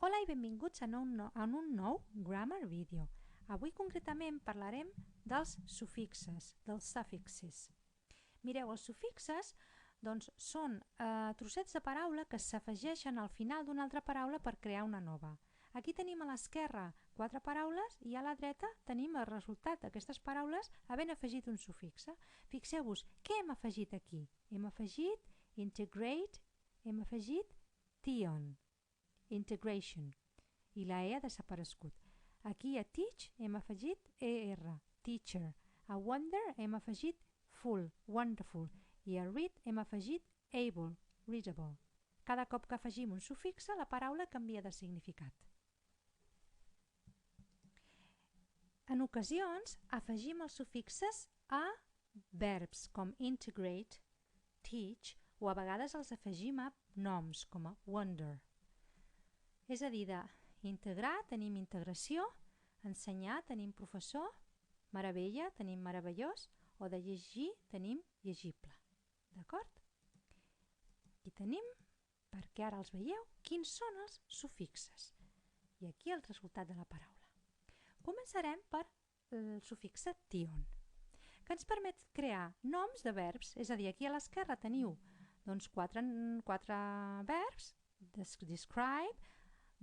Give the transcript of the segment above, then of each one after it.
Hola i benvinguts en un nou Grammar Video. Avui concretament parlarem dels sufixes, dels suffixes. Mireu, els sufixes són trossets de paraula que s'afegeixen al final d'una altra paraula per crear una nova. Aquí tenim a l'esquerra 4 paraules i a la dreta tenim el resultat d'aquestes paraules havent afegit un sufixe. Fixeu-vos, què hem afegit aquí? Hem afegit integrate, hem afegit tion, integration, i la E ha desaparegut. Aquí a teach hem afegit ER, teacher. A wonder hem afegit full, wonderful. I a read hem afegit able, readable. Cada cop que afegim un sufixe, la paraula canvia de significat. En ocasions, afegim els sufixes a verbs com integrate, teach, o a vegades els afegim a noms com a wonder. És a dir, d'integrar tenim integració, ensenyar tenim professor, meravella tenim meravellós, o de llegir tenim llegible. D'acord? Aquí tenim, perquè ara els veieu, quins són els sufixes. I aquí el resultat de la paraula. Començarem per el sufixe tion, que ens permet crear noms de verbs, és a dir, aquí a l'esquerra teniu 4 verbs, describe,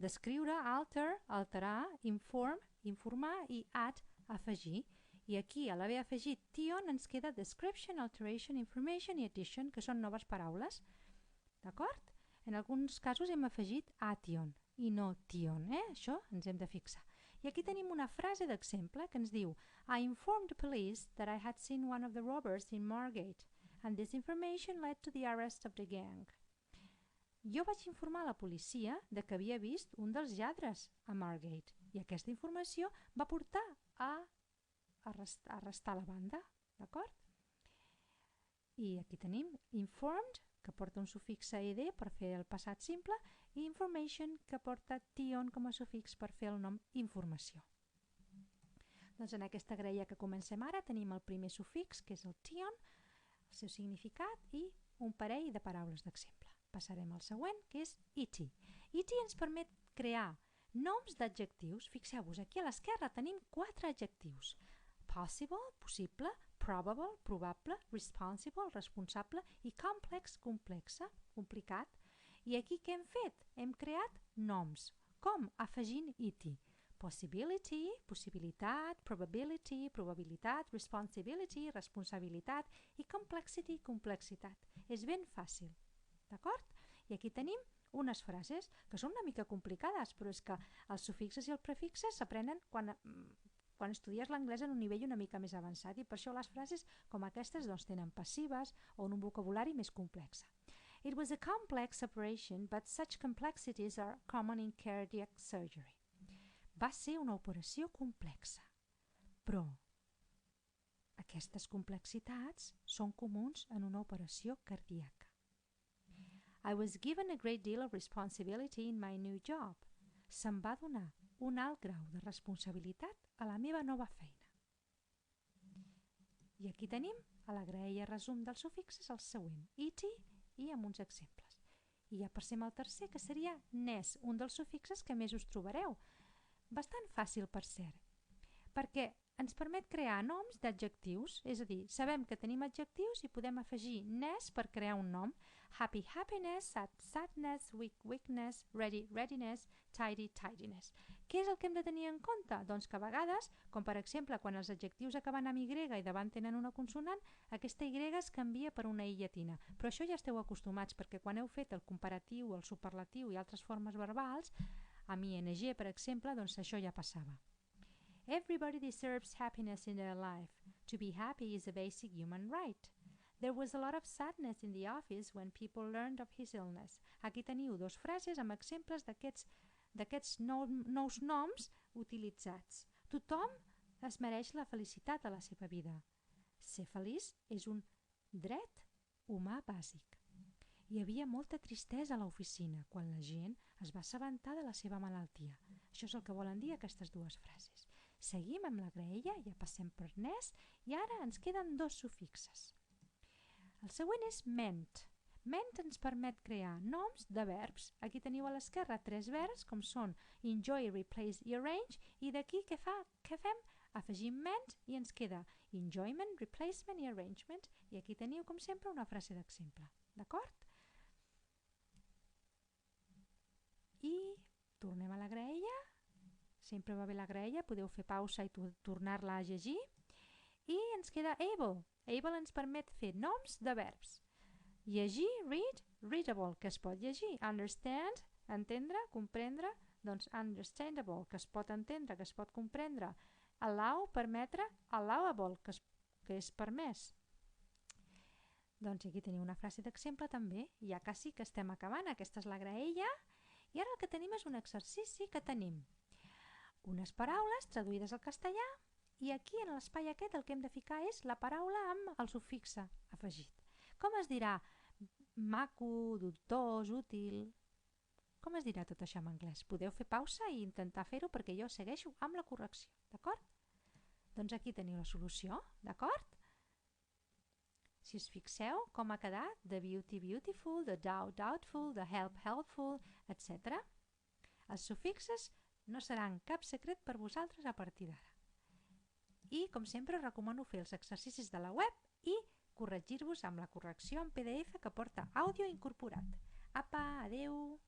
descriure, alter, alterar, inform, informar i add, afegir. I aquí a l'haver afegit tion ens queda description, alteration, information i addition, que són noves paraules. D'acord? En alguns casos hem afegit ation i no tion, això ens hem de fixar. I aquí tenim una frase d'exemple que ens diu I informed the police that I had seen one of the robbers in Margate and this information led to the arrest of the gang. Jo vaig informar la policia de que havia vist un dels lladres a Margate i aquesta informació va portar a arrestar la banda, d'acord? I aquí tenim informed, que porta un sufixe ed per fer el passat simple, i information, que porta tion com a sufix per fer el nom informació. Doncs en aquesta graella que comencem ara tenim el primer sufix, que és el tion, el seu significat i un parell de paraules d'exemple. Passarem al següent, que és iti. Iti ens permet crear noms d'adjectius. Fixeu-vos, aquí a l'esquerra tenim 4 adjectius. Possible, possible, probable, probable, responsible, responsable i complex, complexa, complicat. I aquí què hem fet? Hem creat noms. Com? Afegint iti. Possibility, possibilitat, probability, probabilitat, responsibility, responsabilitat i complexity, complexitat. És ben fàcil. D'acord? I aquí tenim unes frases que són una mica complicades, però és que els sufixes i els prefixes s'aprenen quan estudies l'anglès en un nivell una mica més avançat i per això les frases com aquestes tenen passives o un vocabulari més complex. It was a complex operation, but such complexities are common in cardiac surgery. Va ser una operació complexa, però aquestes complexitats són comuns en una operació cardíaca. I was given a great deal of responsibility in my new job. Se'm va donar un alt grau de responsabilitat a la meva nova feina. I aquí tenim a la graella resum dels sufixes el següent, iti i amb uns exemples. I ja passem al tercer, que seria nes, un dels sufixes que més us trobareu. Bastant fàcil, per cert, perquè ens permet crear noms d'adjectius, és a dir, sabem que tenim adjectius i podem afegir nes per crear un nom. Happy, happiness, sad, sadness, weak, weakness, ready, readiness, tidy, tidiness. Què és el que hem de tenir en compte? Doncs que a vegades, com per exemple quan els adjectius acaben amb Y i davant tenen una consonant, aquesta Y es canvia per una I llatina. Però això ja esteu acostumats perquè quan heu fet el comparatiu, el superlatiu i altres formes verbals, amb ING per exemple, doncs això ja passava. Everybody deserves happiness in their life. To be happy is a basic human right. There was a lot of sadness in the office when people learned of his illness. Aquí teniu 2 frases amb exemples d'aquests nous noms utilitzats. Tothom es mereix la felicitat a la seva vida. Ser feliç és un dret humà bàsic. Hi havia molta tristesa a l'oficina quan la gent es va assabentar de la seva malaltia. Això és el que volen dir aquestes 2 frases. Seguim amb la graella, ja passem per nes i ara ens queden 2 sufixes. El següent és ment. Ment ens permet crear noms de verbs. Aquí teniu a l'esquerra 3 verbs, com són enjoy, replace i arrange, i d'aquí què fem? Afegim ment i ens queda enjoyment, replacement i arrangement. I aquí teniu, com sempre, una frase d'exemple. D'acord? I tornem a la graella. Sempre va bé la graella, podeu fer pausa i tornar-la a llegir. I ens queda able. Able ens permet fer noms de verbs. Llegir, read, readable, que es pot llegir. Understand, entendre, comprendre, doncs understandable, que es pot entendre, que es pot comprendre. Allow, permetre, allowable, que és permès. Doncs aquí teniu una frase d'exemple també. Ja quasi que estem acabant. Aquesta és la graella. I ara el que tenim és un exercici que tenim unes paraules traduïdes al castellà i aquí en l'espai aquest el que hem de ficar és la paraula amb el sufixe afegit. Com es dirà maco, dubtós, útil? Com es dirà tot això en anglès? Podeu fer pausa i intentar fer-ho perquè jo segueixo amb la correcció, d'acord? Doncs aquí teniu la solució, d'acord? Si us fixeu com ha quedat, the beauty, beautiful, the doubt, doubtful, the help, helpful, etc. Els sufixes no seran cap secret per vosaltres a partir d'ara. I, com sempre, recomano fer els exercicis de la web i corregir-vos amb la correcció en PDF que porta àudio incorporat. Apa, adeu!